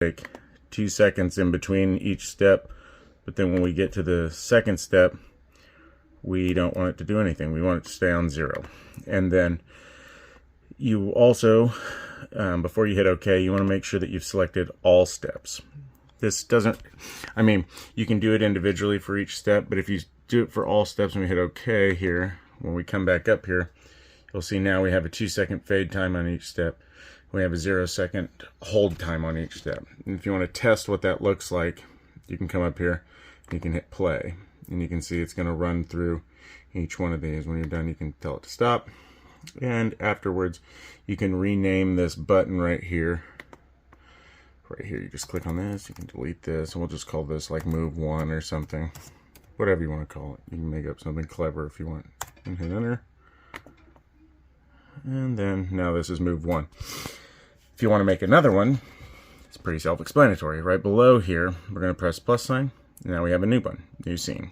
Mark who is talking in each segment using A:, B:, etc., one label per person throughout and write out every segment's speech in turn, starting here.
A: Take 2 seconds in between each step, but then when we get to the second step, we don't want it to do anything. We want it to stay on 0. And then you also, before you hit OK, you want to make sure that you've selected all steps. This doesn't, I mean, you can do it individually for each step, but if you do it for all steps and we hit OK here, when we come back up here, you'll see now we have a 2-second fade time on each step. We have a 0-second hold time on each step. And if you want to test what that looks like, you can come up here, you can hit play, and you can see it's going to run through each one of these. When you're done, you can tell it to stop. And afterwards, you can rename this button right here. Right here, you just click on this, you can delete this, and we'll just call this like move 1 or something. Whatever you want to call it. You can make up something clever if you want. And hit enter. And then now this is move 1. If you want to make another one, it's pretty self-explanatory. Right below here, we're going to press plus sign. Now we have a new one, new scene.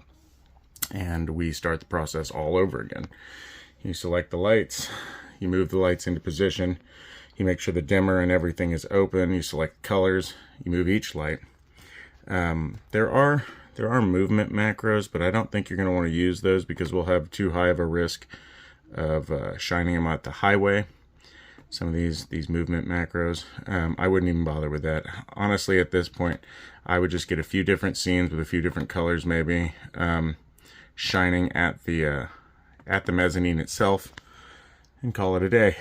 A: And we start the process all over again. You select the lights, you move the lights into position, you make sure the dimmer and everything is open, you select colors, you move each light. There are movement macros, but I don't think you're going to want to use those because we'll have too high of a risk of shining them at the highway. Some of these movement macros, I wouldn't even bother with that. Honestly, at this point, I would just get a few different scenes with a few different colors, maybe shining at the mezzanine itself, and call it a day.